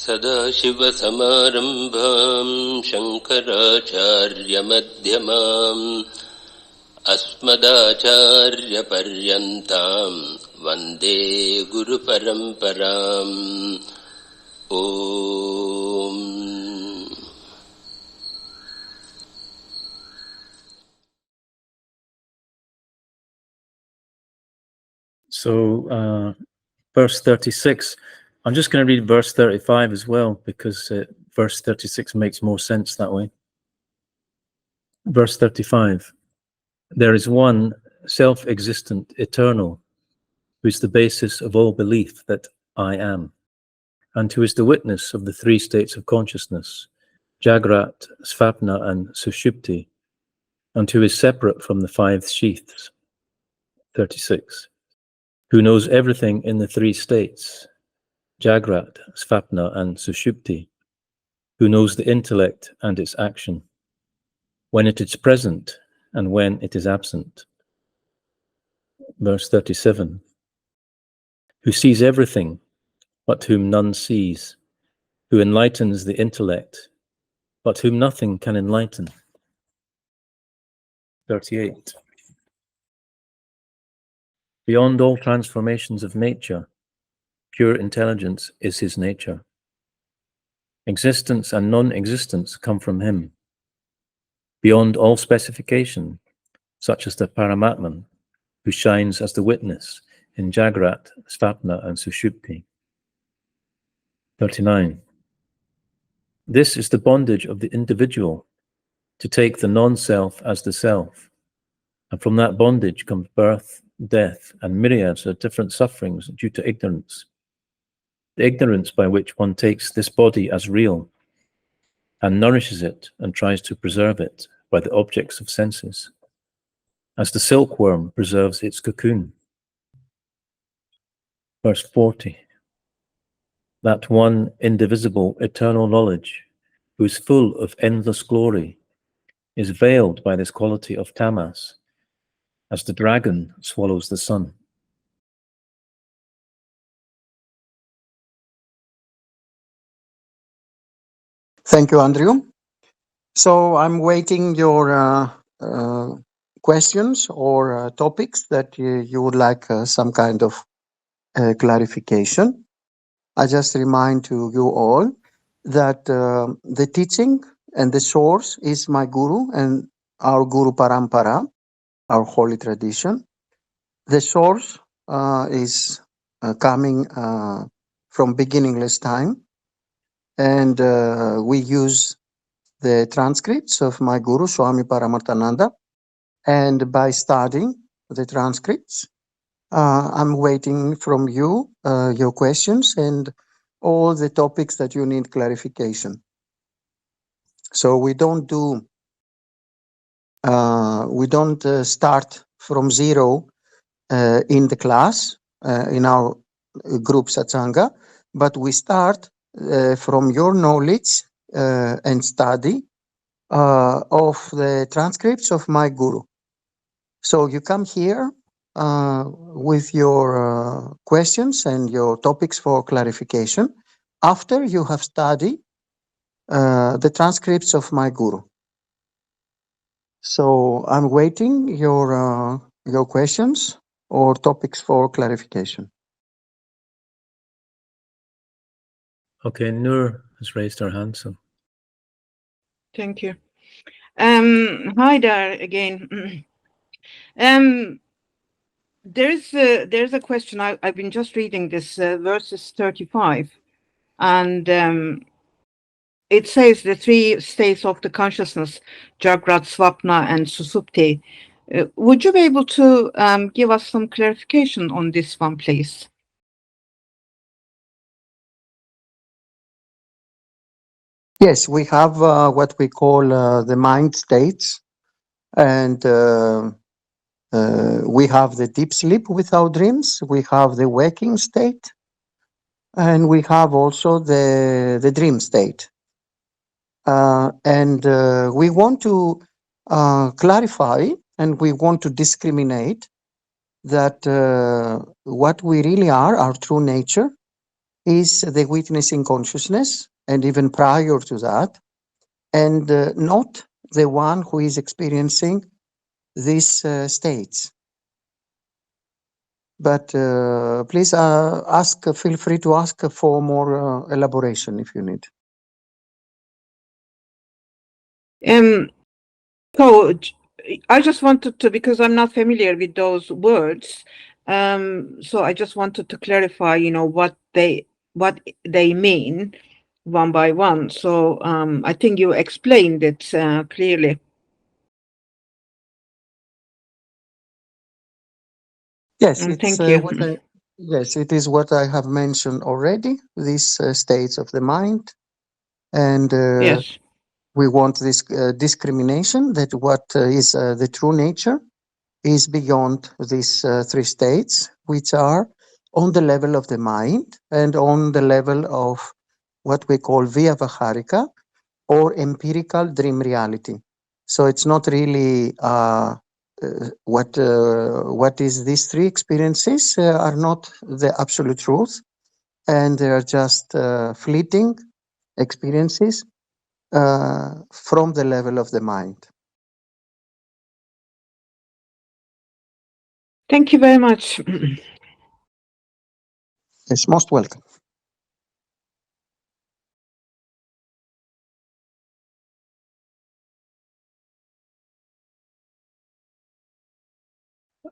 सदाशिवसमारम्भां शङ्कराचार्यमध्यमाम् अस्मदाचार्यपर्यन्तां वन्दे गुरुपरम्पराम् ॐ So, verse 36, I'm just going to read verse 35 as well, because verse 36 makes more sense that way. Verse 35, there is one self-existent, eternal, who is the basis of all belief that I am, and who is the witness of the three states of consciousness, Jagrat, Svapna, and Sushupti, and who is separate from the five sheaths. 36. Who knows everything in the three states, Jagrat, Svapna, and Sushupti, who knows the intellect and its action, when it is present and when it is absent. Verse 37. Who sees everything, but whom none sees, who enlightens the intellect, but whom nothing can enlighten. 38. Beyond all transformations of nature, pure intelligence is his nature. Existence and non-existence come from him. Beyond all specification, such as the Paramatman, who shines as the witness in Jagrat, Svapna, and Sushupti. 39. This is the bondage of the individual, to take the non-self as the self, and from that bondage comes birth, death, and myriads of different sufferings due to ignorance. The ignorance by which one takes this body as real, and nourishes it and tries to preserve it by the objects of senses, as the silkworm preserves its cocoon. Verse 40. That one indivisible eternal knowledge, who is full of endless glory, is veiled by this quality of tamas, as the dragon swallows the sun. Thank you, Andrew. So I'm waiting your questions or topics that you would like some kind of clarification. I just remind to you all that the teaching and the source is my Guru and our Guru Parampara, our holy tradition. The source is coming from beginningless time, and we use the transcripts of my Guru, Swami Paramarthananda, and by studying the transcripts, I'm waiting from you your questions and all the topics that you need clarification. So we don't start from zero in the class, in our group Satsanga, but we start from your knowledge and study of the transcripts of my Guru. So you come here with your questions and your topics for clarification after you have studied the transcripts of my Guru. So I'm waiting your questions or topics for clarification. Okay, Noor has raised her hand. So. Thank you. Hi there again. There's a question. I've been just reading this verses 35, and it says the three states of the consciousness, Jagrat, Swapna, and Susupti. Would you be able to give us some clarification on this one, please? Yes, we have what we call the mind states, and we have the deep sleep without dreams, we have the waking state, and we have also the dream state. And we want to clarify and we want to discriminate that what we really are, our true nature, is the witnessing consciousness, and even prior to that, and not the one who is experiencing these states. But please feel free to ask for more elaboration if you need. So I just wanted to, because I'm not familiar with those words, so I just wanted to clarify, what they mean one by one. So I think you explained it clearly. Yes, thank you. Yes, it is what I have mentioned already, these states of the mind. And Yes. we want this discrimination, that what is the true nature is beyond these three states, which are on the level of the mind and on the level of what we call Vyavaharika, or empirical dream reality. So it's not really what is these three experiences are not the absolute truth, and they are just fleeting experiences from the level of the mind. Thank you very much. Yes, most welcome.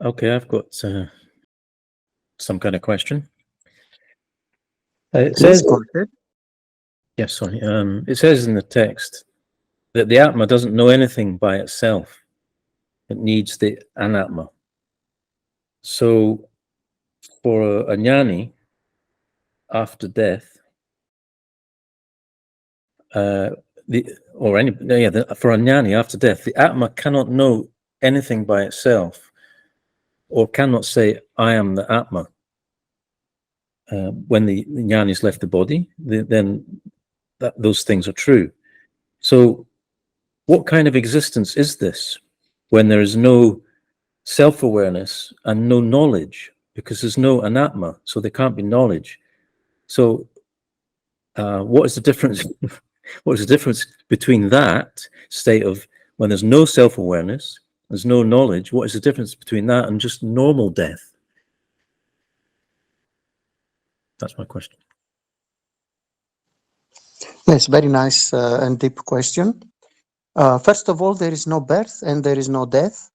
Okay, I've got some kind of question. It says, go ahead. yes, sorry. It says in the text that the Atma doesn't know anything by itself. It needs the Anatma. So for a jnani, after death, for a jnani after death, the Atma cannot know anything by itself, or cannot say, I am the Atma. When the jnani's left the body, then those things are true. So what kind of existence is this when there is no self-awareness and no knowledge? Because there's no anatma, so there can't be knowledge. So what is the difference? What is the difference between that state of when there's no self-awareness, there's no knowledge? What is the difference between that and just normal death? That's my question. Yes, very nice and deep question. First of all, there is no birth and there is no death.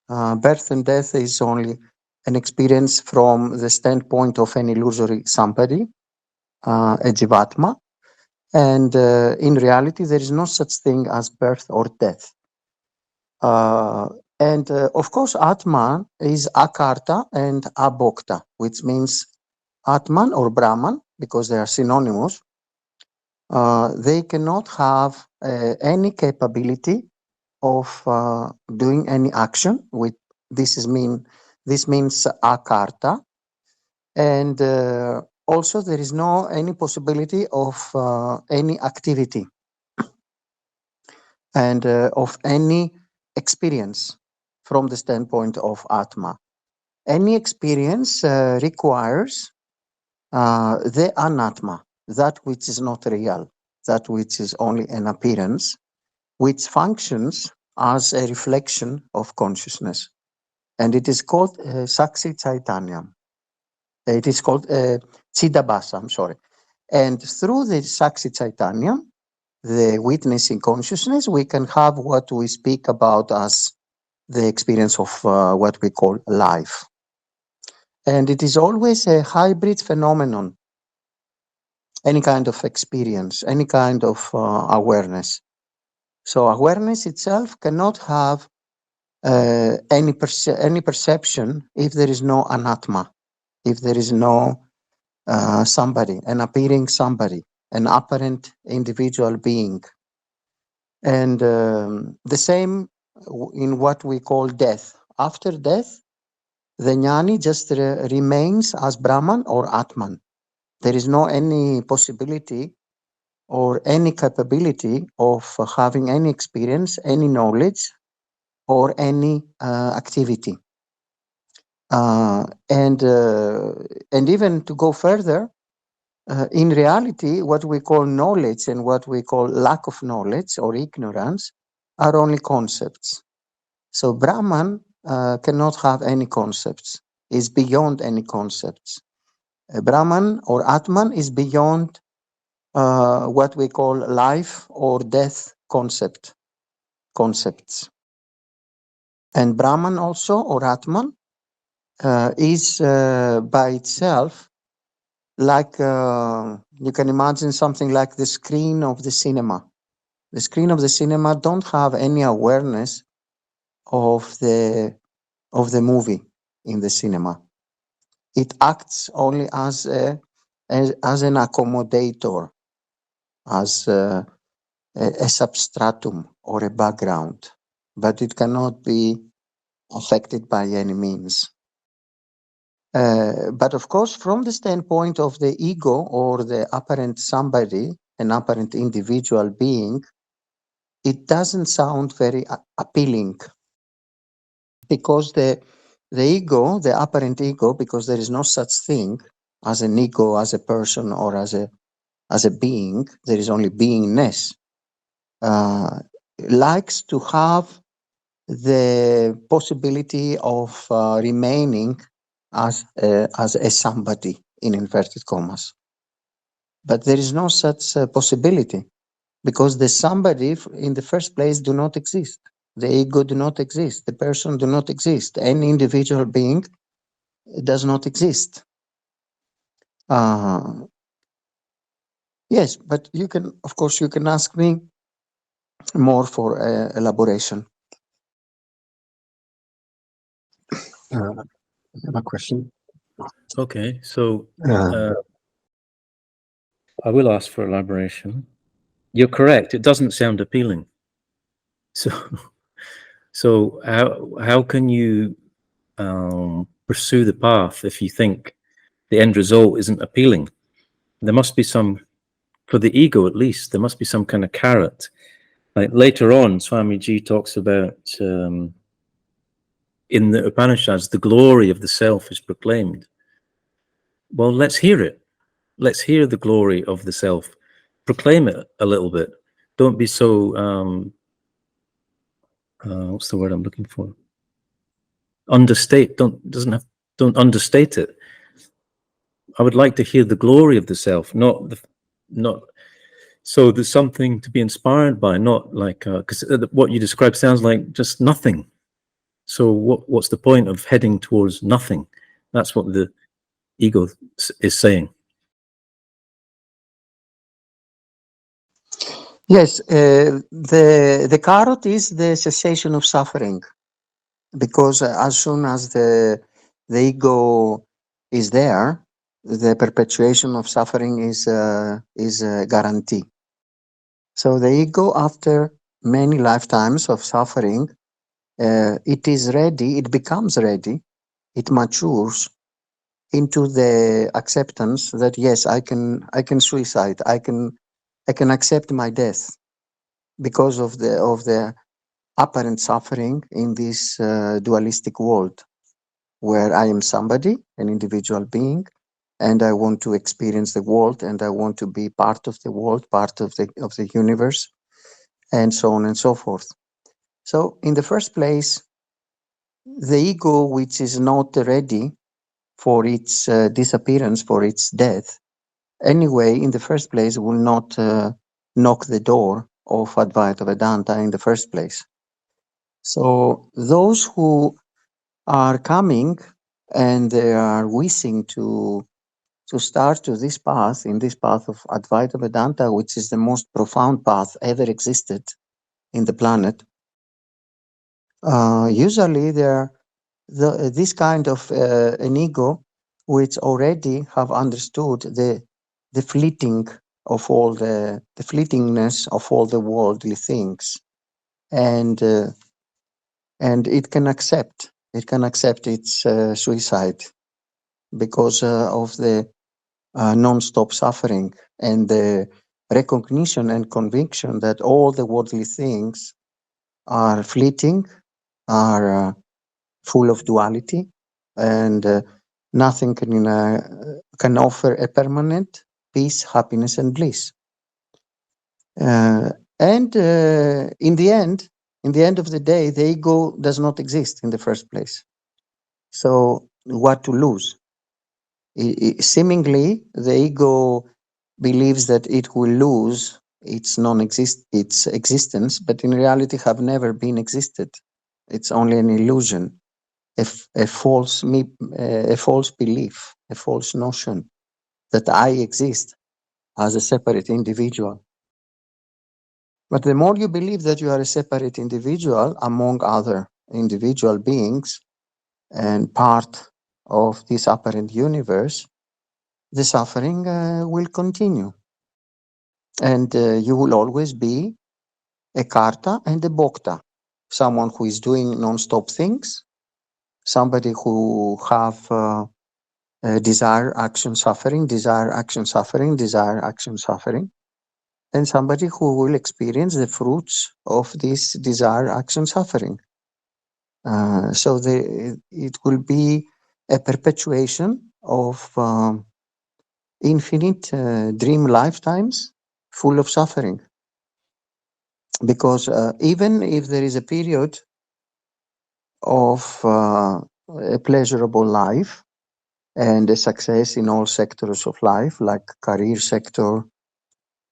Birth and death is only an experience from the standpoint of an illusory somebody, a jivatma. And in reality, there is no such thing as birth or death. And of course, Atman is Akarta and Abhokta, which means Atman or Brahman, because they are synonymous. They cannot have any capability of doing any action. This means Akarta. And also, there is no any possibility of any activity and of any experience from the standpoint of Atma. Any experience requires the anatma, that which is not real, that which is only an appearance, which functions as a reflection of consciousness. And it is called Saksi Chaitanyam. It is called Chidabhasa, I'm sorry. And through the Saksi Chaitanyam, the witnessing consciousness, we can have what we speak about as the experience of what we call life. And it is always a hybrid phenomenon, any kind of experience, any kind of awareness. So awareness itself cannot have any perception if there is no anatma, if there is no somebody, an appearing somebody, an apparent individual being. And the same in what we call death. After death, the jnani just remains as Brahman or Atman. There is no any possibility or any capability of having any experience, any knowledge, or any activity. And even to go further, In reality, what we call knowledge and what we call lack of knowledge or ignorance are only concepts. So Brahman cannot have any concepts, is beyond any concepts. Brahman or Atman is beyond what we call life or death concepts. And Brahman also, or Atman, is by itself like, you can imagine something like the screen of the cinema. The screen of the cinema don't have any awareness of the movie in the cinema. It acts only as an accommodator, as a substratum or a background, but it cannot be affected by any means. But of course, from the standpoint of the ego or the apparent somebody, an apparent individual being, it doesn't sound very appealing, because the ego, the apparent ego, because there is no such thing as an ego, as a person, or as a being, there is only beingness, likes to have the possibility of remaining as a somebody, in inverted commas. But there is no such possibility, because the somebody in the first place do not exist. The ego do not exist. The person do not exist. Any individual being does not exist. Yes, but you can, of course, you can ask me more for elaboration. I have a question. Okay, so I will ask for elaboration. You're correct. It doesn't sound appealing. So how can you pursue the path if you think the end result isn't appealing? There must be some, for the ego at least, there must be some kind of carrot. Like later on, Swamiji talks about in the Upanishads, the glory of the self is proclaimed. Well, let's hear it. Let's hear the glory of the self. Proclaim it a little bit. Don't be so, what's the word I'm looking for? Understate, don't understate it. I would like to hear the glory of the self, not so there's something to be inspired by, not like, because what you describe sounds like just nothing. So what's the point of heading towards nothing? That's what the ego is saying. Yes, the carrot is the cessation of suffering, because as soon as the ego is there, the perpetuation of suffering is a guarantee. So the ego, after many lifetimes of suffering, it is ready. It becomes ready. It matures into the acceptance that yes, I can suicide. I can accept my death because of the apparent suffering in this dualistic world, where I am somebody, an individual being, and I want to experience the world, and I want to be part of the world, part of the universe, and so on and so forth. So in the first place, the ego, which is not ready for its disappearance, for its death, anyway, in the first place, will not knock the door of Advaita Vedanta in the first place. So those who are coming and they are wishing to start to this path, in this path of Advaita Vedanta, which is the most profound path ever existed in the planet, usually this kind of an ego which already have understood the fleeting of all the fleetingness of all the worldly things, and it can accept its suicide because of the non-stop suffering and the recognition and conviction that all the worldly things are fleeting, are full of duality, and nothing can offer a permanent peace, happiness, and bliss. And in the end of the day, the ego does not exist in the first place. So what to lose? Seemingly, the ego believes that it will lose its existence, but in reality have never been existed. It's only an illusion, a false belief, a false notion that I exist as a separate individual. But the more you believe that you are a separate individual among other individual beings and part of this apparent universe, the suffering will continue. And you will always be a karta and a bhokta, someone who is doing non-stop things, somebody who have desire, action, suffering, desire, action, suffering, desire, action, suffering, and somebody who will experience the fruits of this desire, action, suffering. So it will be a perpetuation of infinite dream lifetimes full of suffering. Because even if there is a period of a pleasurable life and a success in all sectors of life, like career sector,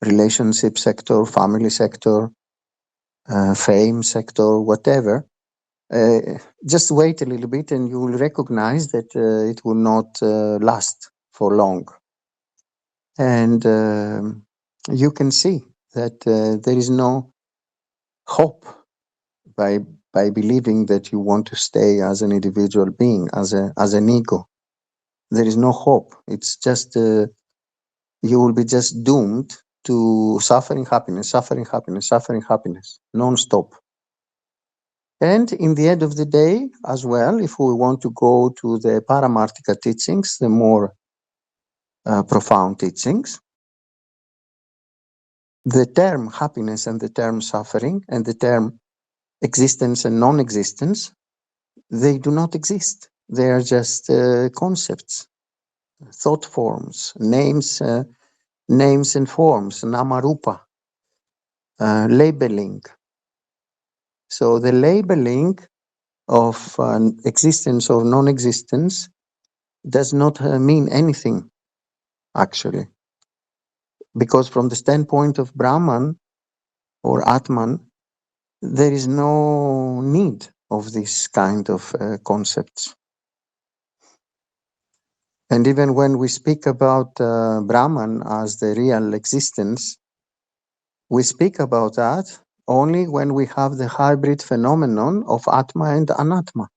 relationship sector, family sector, fame sector, whatever, just wait a little bit and you will recognize that it will not last for long. And you can see that there is no hope by believing that you want to stay as an individual being, as an ego. There is no hope. It's just you will be just doomed to suffering, happiness, suffering, happiness, suffering, happiness, non-stop. And in the end of the day, as well, if we want to go to the Paramartika teachings, the more profound teachings, the term happiness and the term suffering and the term existence and non-existence, they do not exist. They are just concepts, thought forms, names and forms, namarupa, labeling. So the labeling of existence or non-existence does not mean anything, actually. Because from the standpoint of Brahman or Atman, there is no need of this kind of concepts. And even when we speak about Brahman as the real existence, we speak about that only when we have the hybrid phenomenon of Atma and Anatma.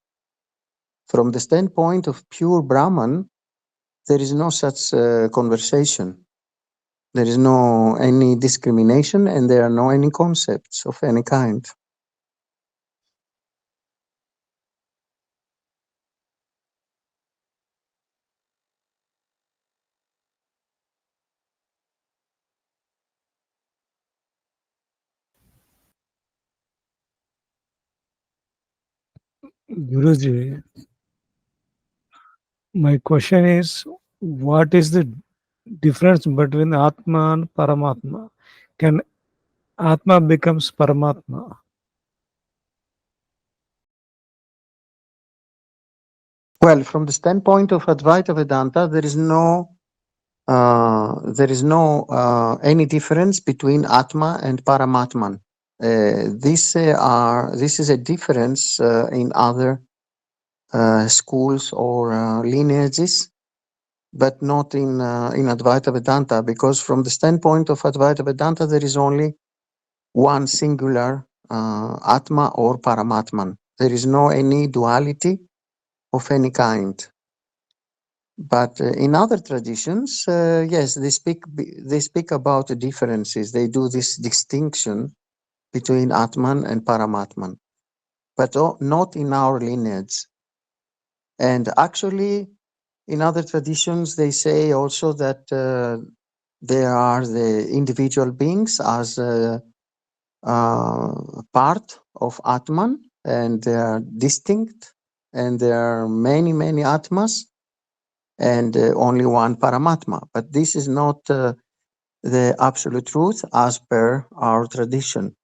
From the standpoint of pure Brahman, there is no such conversation. There is no any discrimination and there are no any concepts of any kind. Guruji, my question is, what is the difference between Atma and Paramatma? Can Atma becomes Paramatma? Well, from the standpoint of Advaita Vedanta, there is no any difference between Atma and Paramatman. This is a difference in other schools or lineages, but not in Advaita Vedanta, because from the standpoint of Advaita Vedanta, there is only one singular Atma or Paramatman. There is no any duality of any kind. But in other traditions, yes, they speak about the differences. They do this distinction between Atman and Paramatman, but not in our lineage. And actually, in other traditions, they say also that there are the individual beings as part of Atman, and they are distinct, and there are many, many Atmas. and only one Paramatma. But this is not the absolute truth as per our tradition,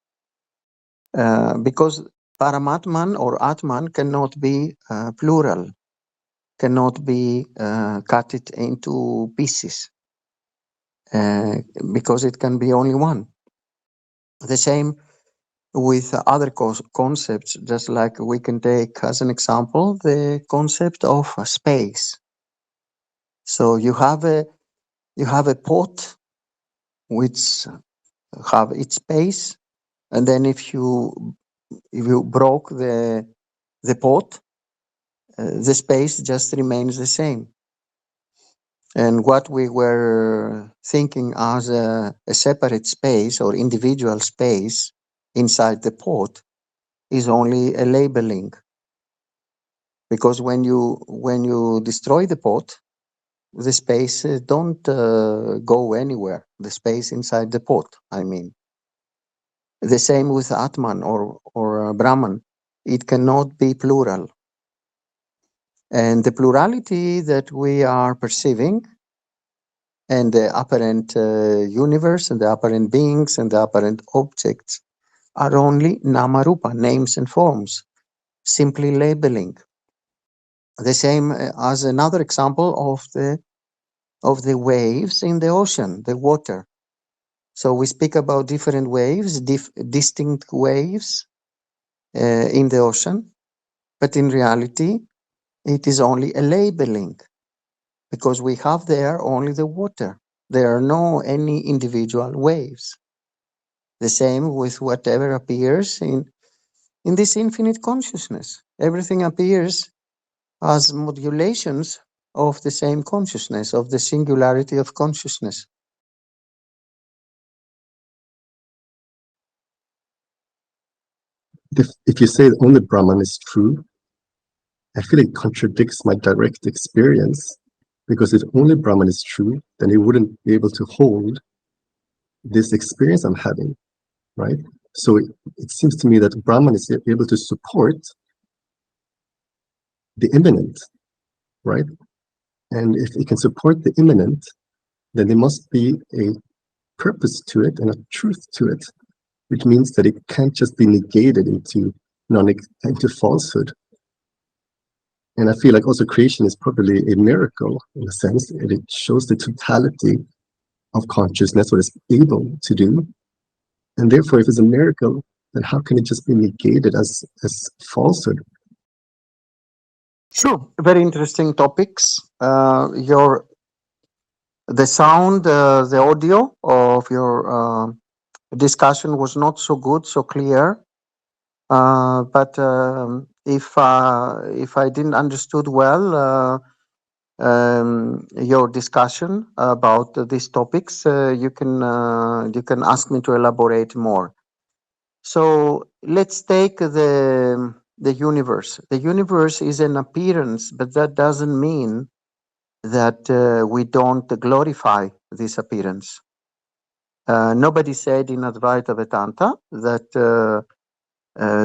because Paramatman or Atman cannot be plural, cannot be cut it into pieces, because it can be only one. The same with other concepts, just like we can take as an example the concept of space. So you have a pot which have its space, and then if you broke the pot, the space just remains the same. And what we were thinking as a separate space or individual space inside the pot is only a labeling, because when you destroy the pot, the space don't go anywhere. The space inside the pot, I mean. The same with Atman or Brahman. It cannot be plural. And the plurality that we are perceiving, and the apparent universe and the apparent beings and the apparent objects, are only namarupa, names and forms, simply labeling. The same as another example of the waves in the ocean, the water. So we speak about different waves, distinct waves in the ocean, but in reality, it is only a labeling, because we have there only the water. There are no any individual waves. The same with whatever appears in this infinite consciousness. Everything appears as modulations of the same consciousness, of the singularity of consciousness. If you say only Brahman is true, I feel it contradicts my direct experience, because if only Brahman is true, then he wouldn't be able to hold this experience I'm having, right? So it seems to me that Brahman is able to support the immanent, right? And if it can support the immanent, then there must be a purpose to it and a truth to it, which means that it can't just be negated into falsehood. And I feel like also creation is probably a miracle in a sense, and it shows the totality of consciousness, what it's able to do. And therefore, if it's a miracle, then how can it just be negated as falsehood? Sure, very interesting topics. The sound, the audio of your discussion was not so good, so clear. But if I didn't understood well your discussion about these topics, you can ask me to elaborate more. So let's take the universe. The universe is an appearance, but that doesn't mean that we don't glorify this appearance. Nobody said in Advaita Vedanta that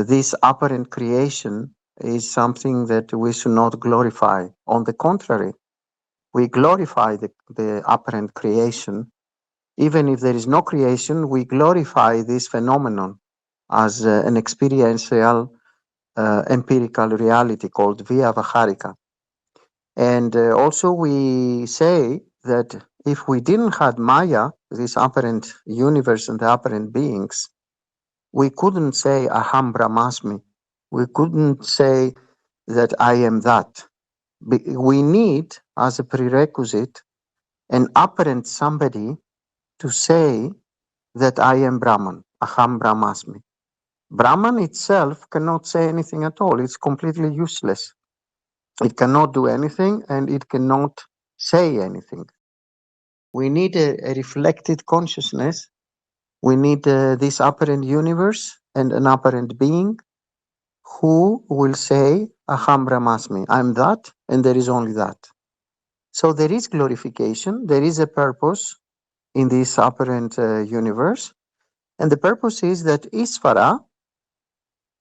this apparent creation is something that we should not glorify. On the contrary, we glorify the apparent creation. Even if there is no creation, we glorify this phenomenon as an experiential empirical reality called Vyavaharika. And also we say that if we didn't have Maya, this apparent universe and the apparent beings, we couldn't say Aham Brahmasmi. We couldn't say that I am that. We need, as a prerequisite, an apparent somebody to say that I am Brahman, Aham Brahmasmi. Brahman itself cannot say anything at all. It's completely useless. It cannot do anything and it cannot say anything. We need a reflected consciousness. We need this apparent universe and an apparent being who will say, Aham Brahmasmi, I'm that, and there is only that. So there is glorification, there is a purpose in this apparent universe, and the purpose is that Isvara,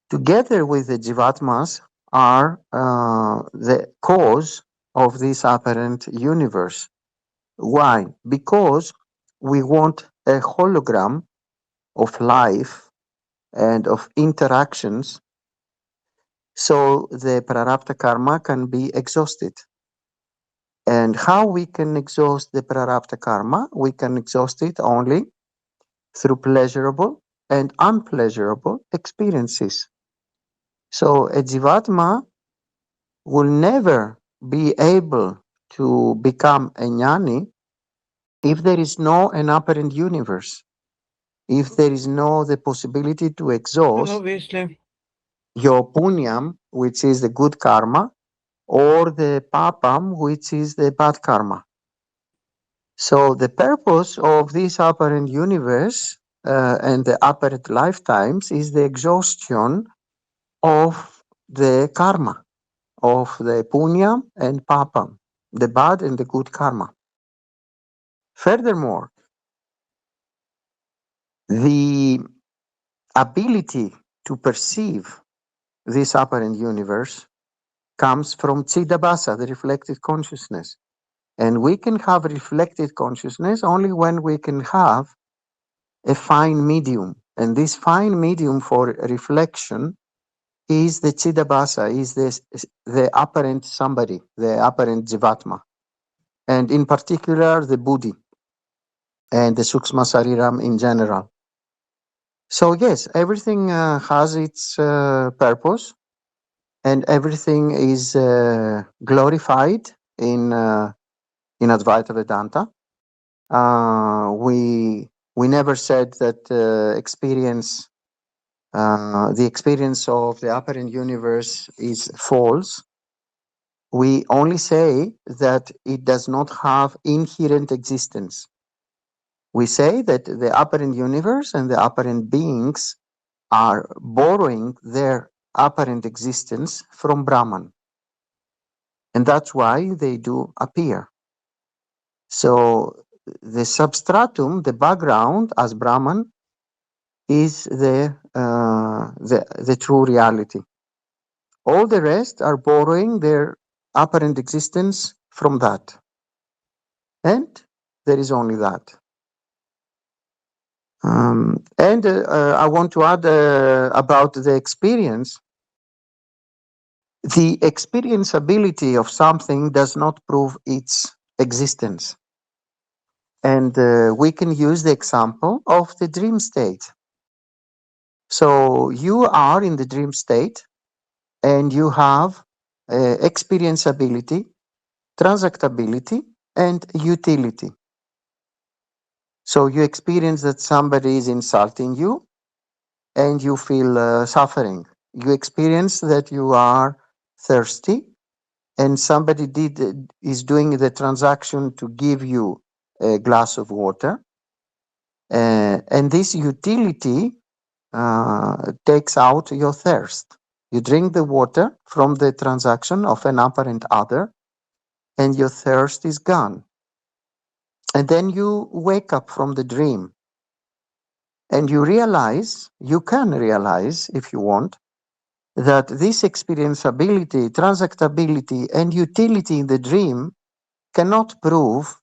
together with the Jivatmas, are the cause of this apparent universe. Why? Because we want a hologram of life and of interactions so the prarabdha karma can be exhausted. And how we can exhaust the prarabdha karma? We can exhaust it only through pleasurable and unpleasurable experiences. So a jivatma will never be able to become a jnani if there is no an apparent universe, if there is no the possibility to exhaust Obviously. your punyam, which is the good karma, or the papam, which is the bad karma. So the purpose of this apparent universe and the apparent lifetimes is the exhaustion of the karma, of the punyam and papam, the bad and the good karma. Furthermore, the ability to perceive this apparent universe comes from Chidabhasa, the reflected consciousness. And we can have reflected consciousness only when we can have a fine medium. And this fine medium for reflection is the Chidabhasa, is the apparent somebody, the apparent Jivatma. And in particular, the Buddhi and the Sukshma Sariram in general. So yes, everything has its purpose, and everything is glorified in Advaita Vedanta. We never said that the experience of the apparent universe is false. We only say that it does not have inherent existence. We say that the apparent universe and the apparent beings are borrowing their apparent existence from Brahman. And that's why they do appear. So the substratum, the background as Brahman, is the true reality. All the rest are borrowing their apparent existence from that. And there is only that. And I want to add about the experience. The experienceability of something does not prove its existence. And we can use the example of the dream state. So you are in the dream state and you have experienceability, transactability, and utility. So you experience that somebody is insulting you and you feel suffering. You experience that you are thirsty and somebody is doing the transaction to give you a glass of water. And this utility takes out your thirst. You drink the water from the transaction of an apparent other, and your thirst is gone. And then you wake up from the dream, and you can realize, if you want, that this experienceability, transactability, and utility in the dream cannot prove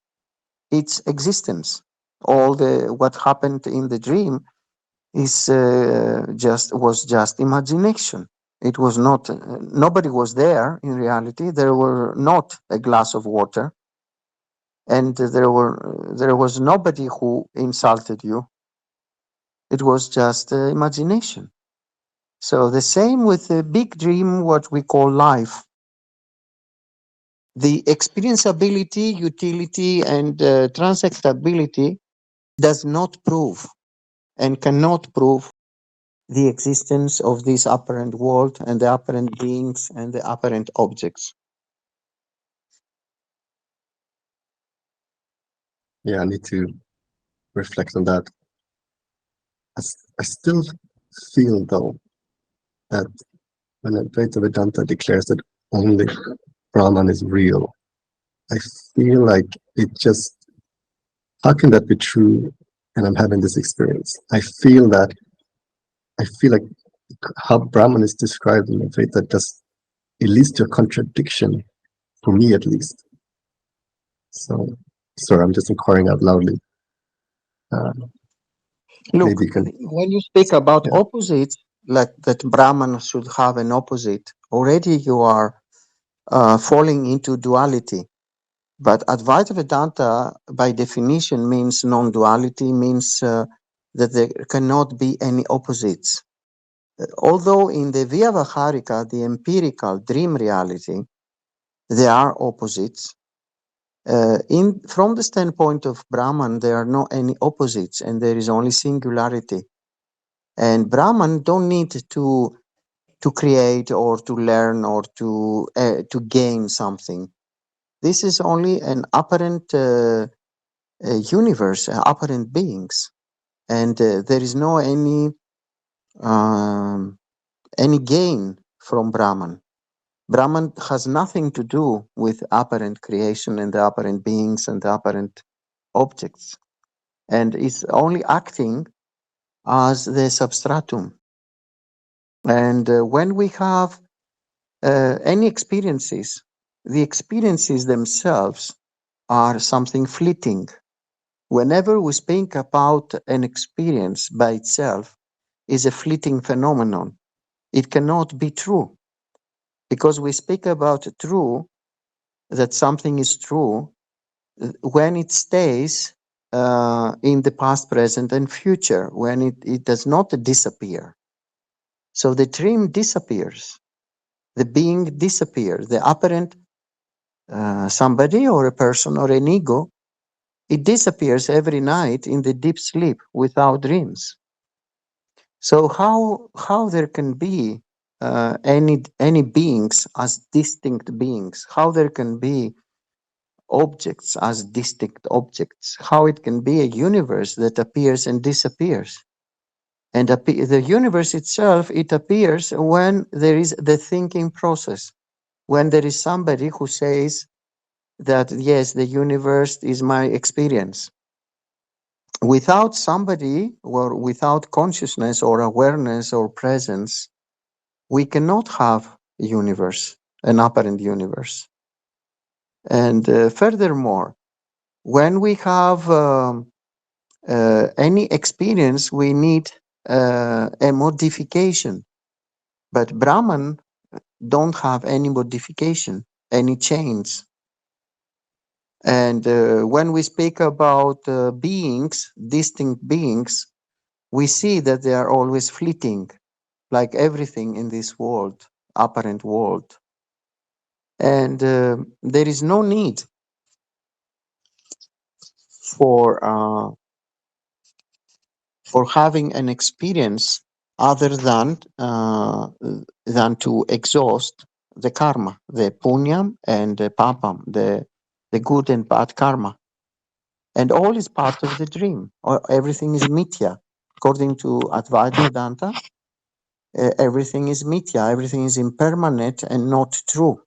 its existence. All what happened in the dream was just imagination. It was not, nobody was there in reality. There were not a glass of water, and there was nobody who insulted you. It was just imagination. So the same with the big dream, what we call life. The experienceability, utility, and transactability does not prove and cannot prove the existence of this apparent world and the apparent beings and the apparent objects. Yeah, I need to reflect on that. I still feel, though, that when Advaita Vedanta declares that only Brahman is real, I feel like it just, how can that be true? And I'm having this experience. I feel like how Brahman is described in Advaita just, it leads to a contradiction for me at least. So, sorry, I'm just inquiring out loudly. Look, Maybe you can. when you speak about Yeah. opposites, like that Brahman should have an opposite, already you are falling into duality. But Advaita Vedanta, by definition, means non-duality, means that there cannot be any opposites. Although in the Vyavaharika, the empirical dream reality, there are opposites. From the standpoint of Brahman, there are no any opposites, and there is only singularity. And Brahman don't need to create or to learn or to gain something. This is only an apparent universe, apparent beings, and there is no any gain from Brahman. Brahman has nothing to do with apparent creation and the apparent beings and the apparent objects, and is only acting as the substratum. And when we have any experiences, the experiences themselves are something fleeting. Whenever we speak about an experience by itself, is a fleeting phenomenon. It cannot be true, because we speak about true, that something is true when it stays in the past, present, and future, when it does not disappear. So the dream disappears, the being disappears, the apparent somebody or a person or an ego, it disappears every night in the deep sleep without dreams. So how there can be any beings as distinct beings? How there can be objects as distinct objects? How it can be a universe that appears and disappears? And the universe itself, it appears when there is the thinking process, when there is somebody who says that, yes, the universe is my experience. Without somebody, or without consciousness or awareness or presence, we cannot have a universe, an apparent universe. And furthermore, when we have any experience, we need a modification. But Brahman don't have any modification, any change. And when we speak about beings, distinct beings, we see that they are always fleeting, like everything in this world, apparent world. And there is no need for having an experience other than to exhaust the karma, the punyam and the papam, the good and bad karma. And all is part of the dream. Everything is mithya. According to Advaita Vedanta, everything is mithya, everything is impermanent and not true.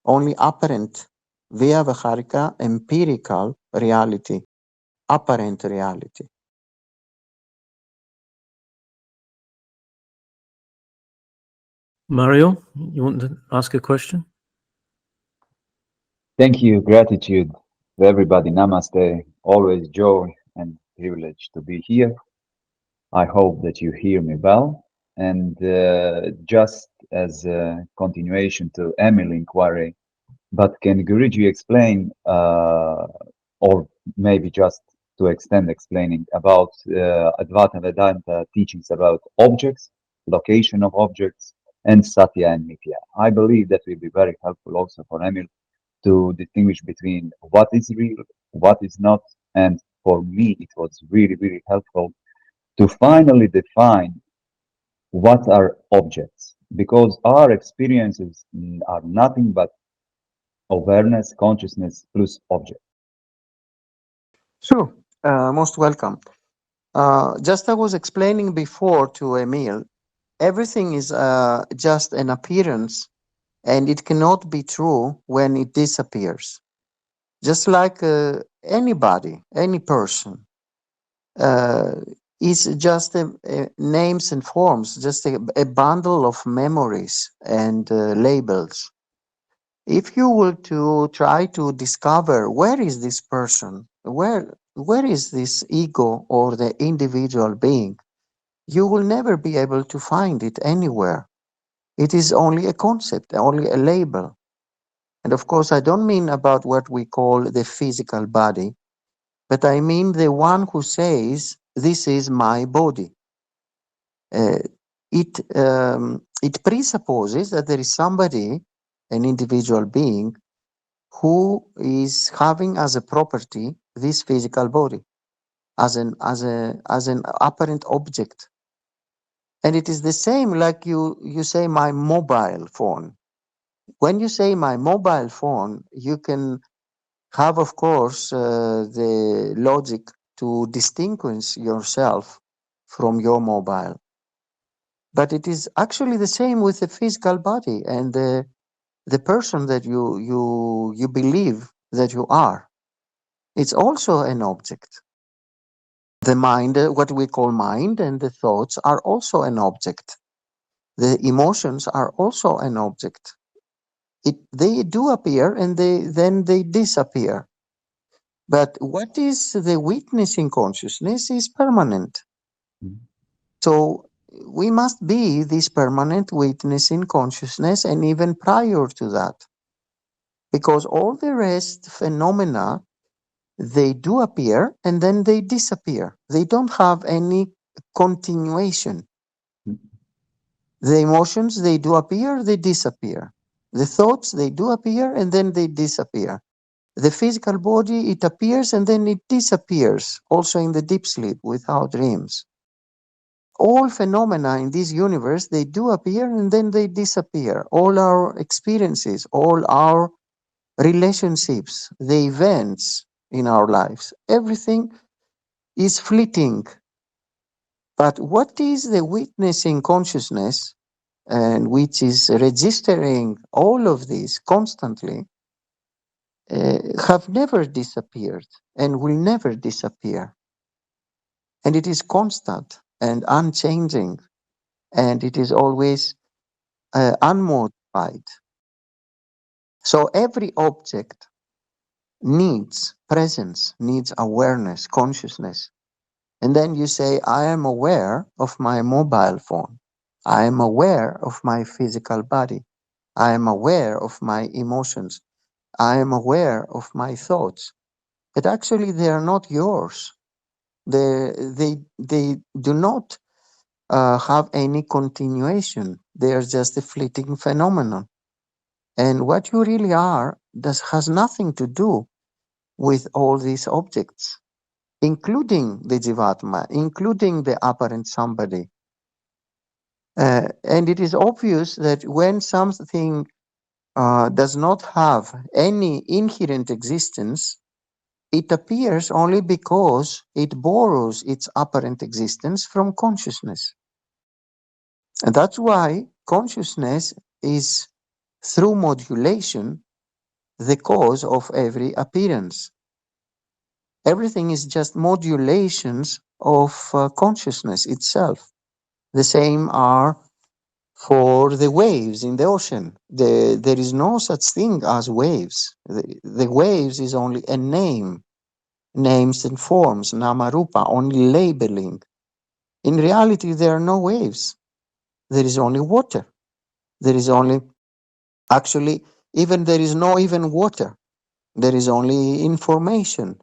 Only apparent, vyavaharika, empirical reality, apparent reality. Mario, you want to ask a question? Thank you. Gratitude to everybody. Namaste. Always joy and privilege to be here. I hope that you hear me well. And just as a continuation to Emily's inquiry, but can Guruji explain, or maybe just to extend explaining about Advaita Vedanta teachings about objects, location of objects, and Satya and Mithya? I believe that will be very helpful also for Emil to distinguish between what is real, what is not. And for me, it was really, really helpful to finally define what are objects, because our experiences are nothing but awareness, consciousness plus object. Sure, most welcome. Just I was explaining before to Emil, everything is just an appearance, and it cannot be true when it disappears. Just like anybody, any person, is just names and forms, just a bundle of memories and labels. If you were to try to discover where is this person, where is this ego or the individual being, you will never be able to find it anywhere. It is only a concept, only a label. And of course, I don't mean about what we call the physical body, but I mean the one who says, this is my body. Uh, it presupposes that there is somebody, an individual being, who is having as a property this physical body, as an apparent object. And it is the same like you say my mobile phone. When you say my mobile phone, you can have, of course, the logic to distinguish yourself from your mobile. But it is actually the same with the physical body and the person that you believe that you are. It's also an object. The mind, what we call mind, and the thoughts are also an object. The emotions are also an object. They do appear and then they disappear. But what is the witness in consciousness is permanent. So we must be this permanent witness in consciousness, and even prior to that. Because all the rest phenomena, they do appear and then they disappear. They don't have any continuation. The emotions, they do appear, they disappear. The thoughts, they do appear and then they disappear. The physical body, it appears and then it disappears, also in the deep sleep without dreams. All phenomena in this universe, they do appear and then they disappear. All our experiences, all our relationships, the events in our lives, everything is fleeting. But what is the witnessing consciousness, and which is registering all of this constantly, have never disappeared and will never disappear. And it is constant and unchanging, and it is always unmodified. So every object needs presence, needs awareness, consciousness. And then you say, I am aware of my mobile phone. I am aware of my physical body. I am aware of my emotions. I am aware of my thoughts. But actually, they are not yours. They do not have any continuation. They are just a fleeting phenomenon. And what you really are has nothing to do with all these objects, including the Jivatma, including the apparent somebody. And it is obvious that when something does not have any inherent existence, it appears only because it borrows its apparent existence from consciousness. And that's why consciousness is, through modulation, the cause of every appearance. Everything is just modulations of consciousness itself. The same are for the waves in the ocean. There is no such thing as waves. The waves is only a name, names and forms, namarupa, only labeling. In reality, there are no waves. There is only water. There is only, actually, even there is no even water. There is only information.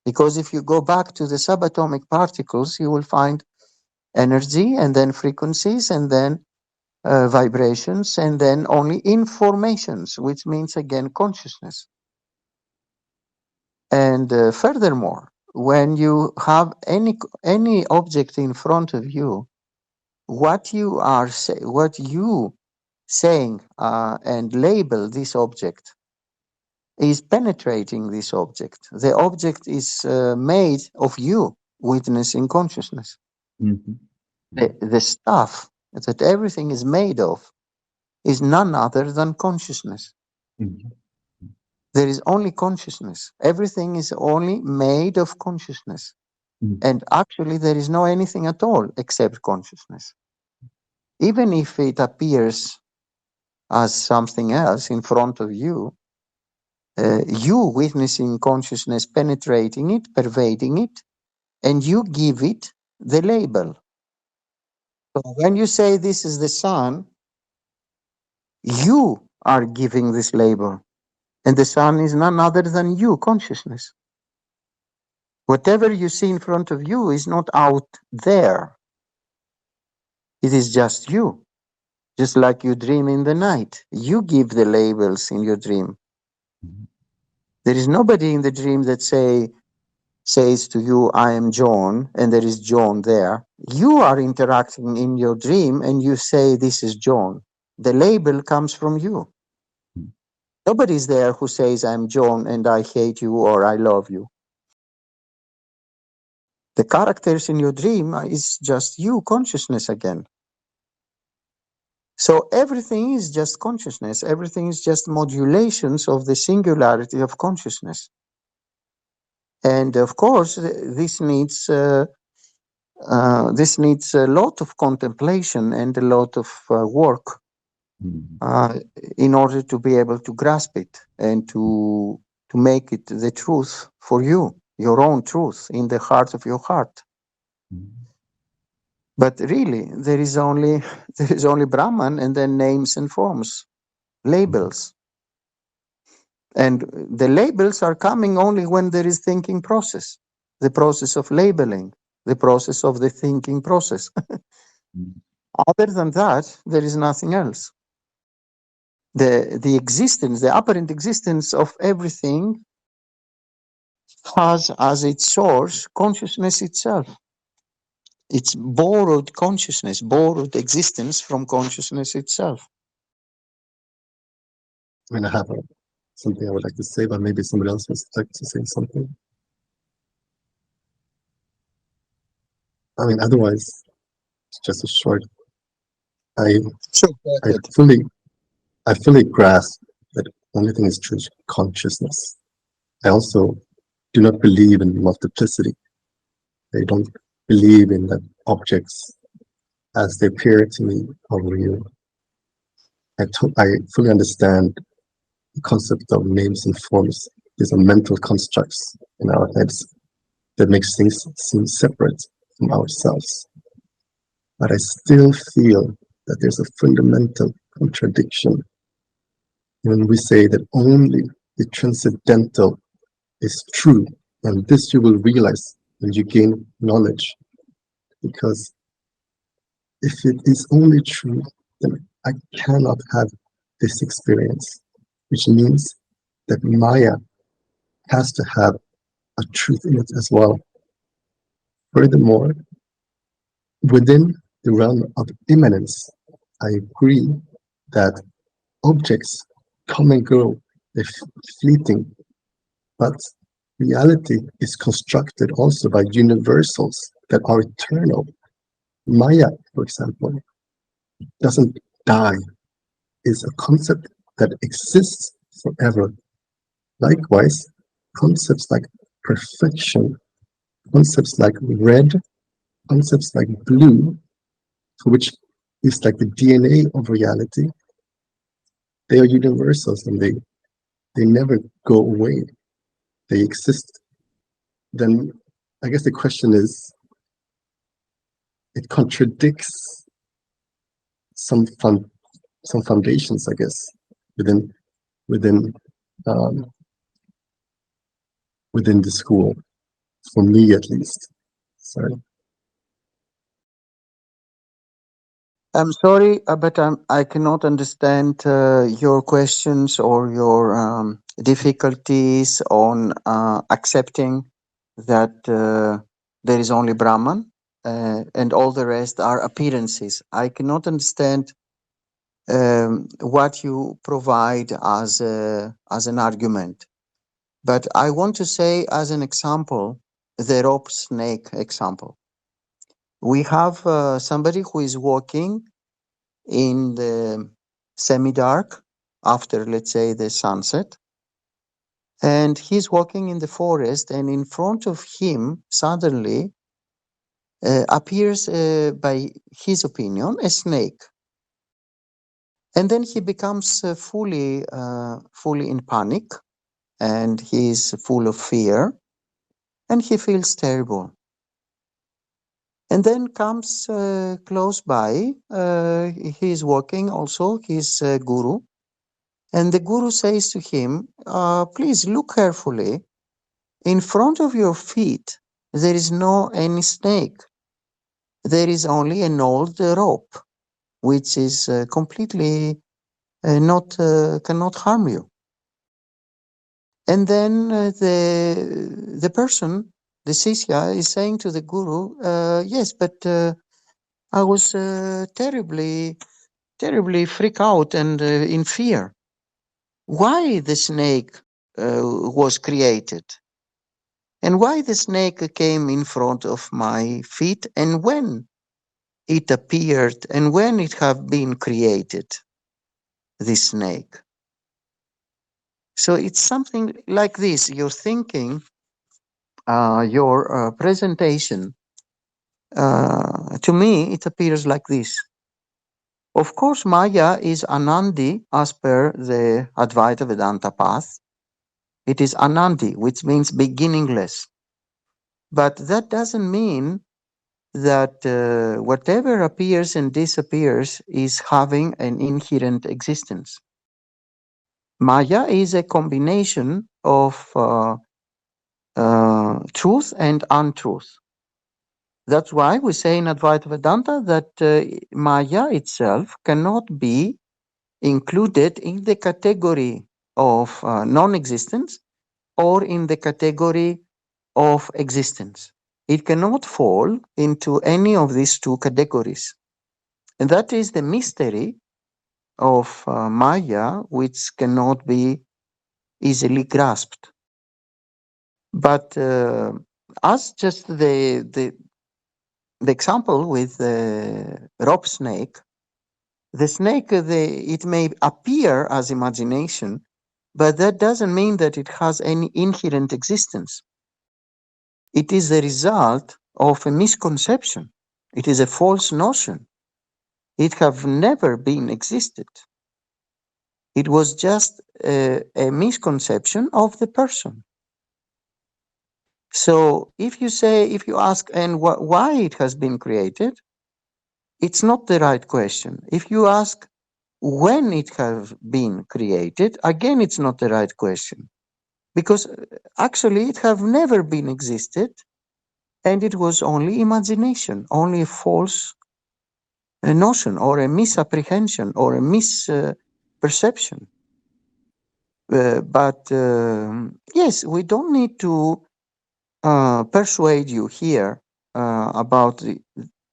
Because if you go back to the subatomic particles, you will find energy and then frequencies and then vibrations and then only informations, which means again consciousness. And furthermore, when you have any object in front of you, what you saying and label this object is penetrating this object. The object is made of you, witnessing consciousness. The stuff that everything is made of is none other than consciousness. There is only consciousness. Everything is only made of consciousness. And actually, there is no anything at all except consciousness. Even if it appears as something else in front of you, you witnessing consciousness penetrating it, pervading it, and you give it the label. So when you say this is the sun, you are giving this label, and the sun is none other than you, consciousness. Whatever you see in front of you is not out there. It is just you. Just like you dream in the night. You give the labels in your dream. There is nobody in the dream that says to you, I am John, and there is John there. You are interacting in your dream and you say, this is John. The label comes from you. Nobody is there who says, I'm John and I hate you or I love you. The characters in your dream is just you, consciousness again. So everything is just consciousness. Everything is just modulations of the singularity of consciousness. And of course, this needs a lot of contemplation and a lot of work in order to be able to grasp it and to make it the truth for you, your own truth in the heart of your heart. But really, there is only Brahman and then names and forms, labels. And the labels are coming only when there is thinking process, the process of labeling, the process of the thinking process. Other than that, there is nothing else. The existence, the apparent existence of everything has as its source consciousness itself. It's borrowed consciousness, borrowed existence from consciousness itself. I mean, I have something I would like to say, but maybe somebody else would like to say something. I mean, otherwise, it's just a short. I fully grasp that the only thing is true is consciousness. I also do not believe in multiplicity. I don't believe in that objects as they appear to me are real. I fully understand the concept of names and forms. These are mental constructs in our heads that makes things seem separate from ourselves. But I still feel that there's a fundamental contradiction when we say that only the transcendental is true, and this you will realize when you gain knowledge. Because if it is only true, then I cannot have this experience, which means that Maya has to have a truth in it as well. Furthermore, within the realm of immanence, I agree that objects come and go, they're fleeting, but reality is constructed also by universals that are eternal. Maya, for example, doesn't die, is a concept that exists forever. Likewise, concepts like perfection, concepts like red, concepts like blue, which is like the DNA of reality, they are universals and they never go away. They exist. Then I guess the question is, it contradicts some foundations, I guess, within the school, for me at least. Sorry. I'm sorry, but I cannot understand your questions or your difficulties on accepting that there is only Brahman and all the rest are appearances. I cannot understand what you provide as an argument. But I want to say as an example, the rope snake example. We have somebody who is walking in the semi-dark after, let's say, the sunset. And he's walking in the forest, and in front of him, suddenly appears, by his opinion, a snake. And then he becomes fully in panic, and he is full of fear, and he feels terrible. And then comes close by, he is walking also, his guru, and the guru says to him, please look carefully. In front of your feet, there is no any snake. There is only an old rope, which is completely not cannot harm you. And then the person, the Sishya, is saying to the guru, yes, but I was terribly freaked out and in fear. Why the snake was created? And why the snake came in front of my feet, and when it appeared, and when it have been created, this snake? So it's something like this. Your thinking, your presentation, to me, it appears like this. Of course, Maya is Anandi as per the Advaita Vedanta path. It is Anandi, which means beginningless. But that doesn't mean that whatever appears and disappears is having an inherent existence. Maya is a combination of truth and untruth. That's why we say in Advaita Vedanta that Maya itself cannot be included in the category of non-existence or in the category of existence. It cannot fall into any of these two categories. And that is the mystery of Maya, which cannot be easily grasped. But as just the example with the rope snake, the snake, it may appear as imagination, but that doesn't mean that it has any inherent existence. It is the result of a misconception. It is a false notion. It have never been existed. It was just a misconception of the person. So if you ask, and why it has been created, it's not the right question. If you ask when it has been created, again, it's not the right question. Because actually it have never been existed, and it was only imagination, only a false notion or a misapprehension or a misperception. But yes, we don't need to persuade you here about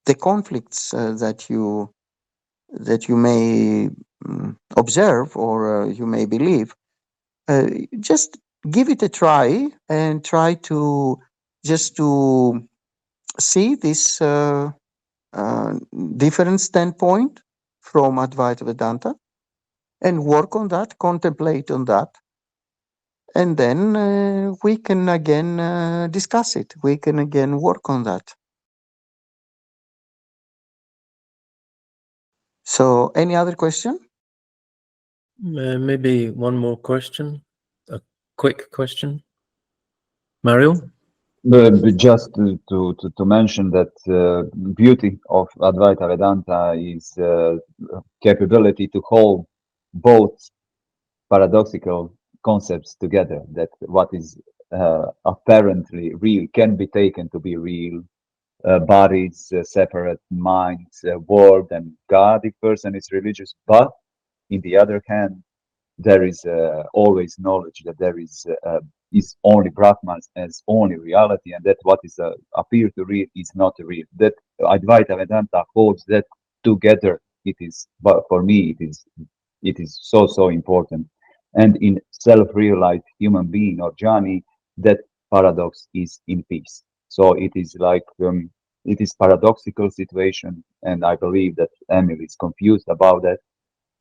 the conflicts that you may observe or you may believe. Just give it a try and try to just to see this different standpoint from Advaita Vedanta and work on that, contemplate on that, and then we can again discuss it. We can again work on that. So, any other question? Maybe one more question, a quick question. Mario? Just to mention that beauty of Advaita Vedanta is capability to hold both paradoxical concepts together, that what is apparently real can be taken to be real, bodies, separate minds, world and God if person is religious, but in the other hand, there is always knowledge that there is only Brahman as only reality, and that what is appear to real is not real. That Advaita Vedanta holds that together. It is, but for me, it is so important. And in self-realized human being or jhani, that paradox is in peace. So it is like it is paradoxical situation, and I believe that Emily is confused about that.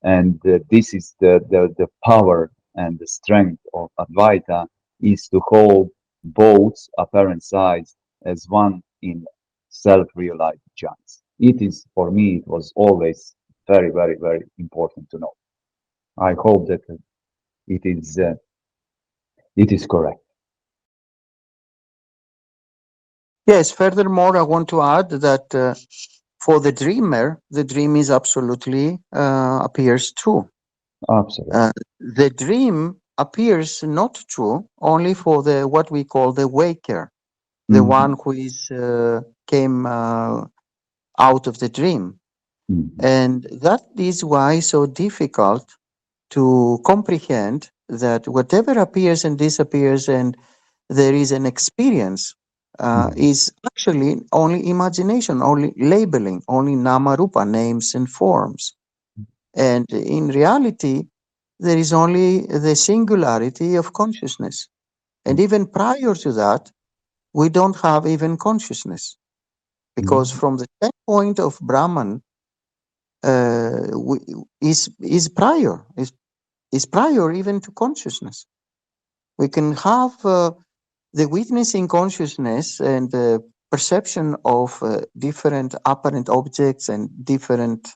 And this is the power and the strength of Advaita, is to hold both apparent sides as one in self-realized jhans. It is, for me, it was always very, very, very important to know. I hope that it is correct. Yes, furthermore, I want to add that for the dreamer, the dream is absolutely appears true. Absolutely. The dream appears not true only for the what we call the waker, the Mhm. one who is came out of the dream. Mhm. And that is why so difficult to comprehend that whatever appears and disappears and there is an experience is actually only imagination, only labeling, only namarupa, names and forms. And in reality, there is only the singularity of consciousness. And even prior to that, we don't have even consciousness. Because from the standpoint of Brahman, is prior, is prior even to consciousness. We can have the witnessing consciousness and the perception of different apparent objects and different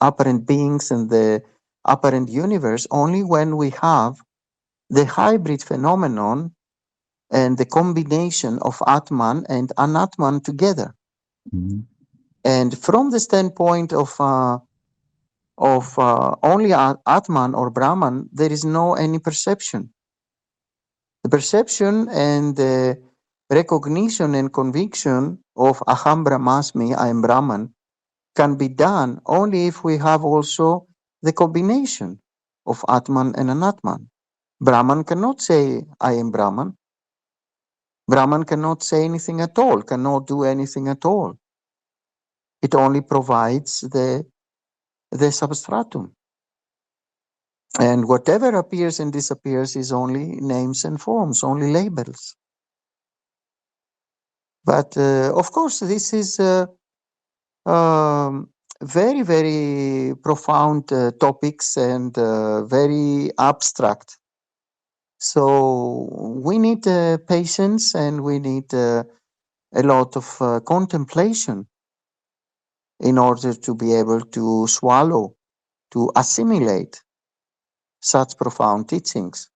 apparent beings and the apparent universe only when we have the hybrid phenomenon and the combination of Atman and Anatman together. Mhm. And from the standpoint of only Atman or Brahman, there is no any perception. The perception and the recognition and conviction of Aham Brahmasmi, I am Brahman, can be done only if we have also the combination of Atman and Anatman. Brahman cannot say, I am Brahman. Brahman cannot say anything at all, cannot do anything at all. It only provides the substratum. And whatever appears and disappears is only names and forms, only labels. But of course, this is very, very profound topics and very abstract. So we need patience and we need a lot of contemplation in order to be able to swallow, to assimilate such profound teachings.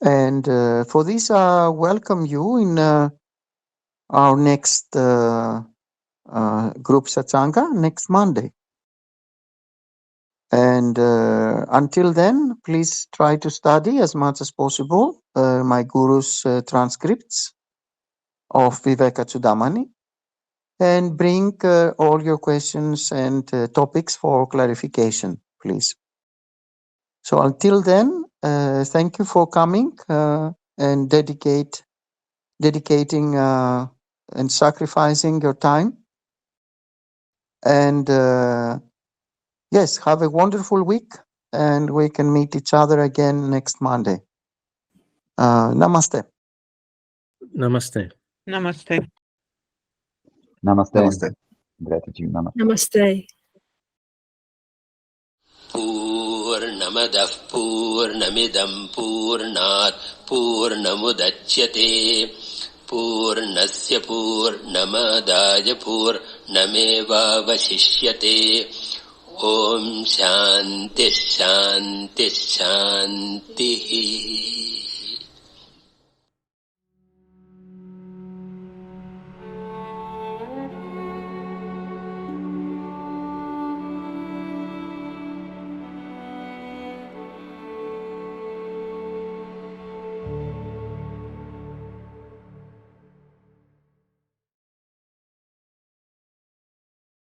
And for this, I welcome you in our next group satsanga next Monday. And until then, please try to study as much as possible my guru's transcripts of VIVEKACUDAMANI and bring all your questions and topics for clarification, please. So until then, thank you for coming and dedicating and sacrificing your time. And yes, have a wonderful week, and we can meet each other again next Monday. Namaste. Namaste. Namaste. Namaste. Namaste. Gratitude. Namaste. Namaste. पूर्णमदः पूर्णमिदं पूर्णात् पूर्णमुदच्यते पूर्णस्य पूर्णमादाय पूर्णमेवावशिष्यते ॐ शान्तिः शान्तिः शान्तिः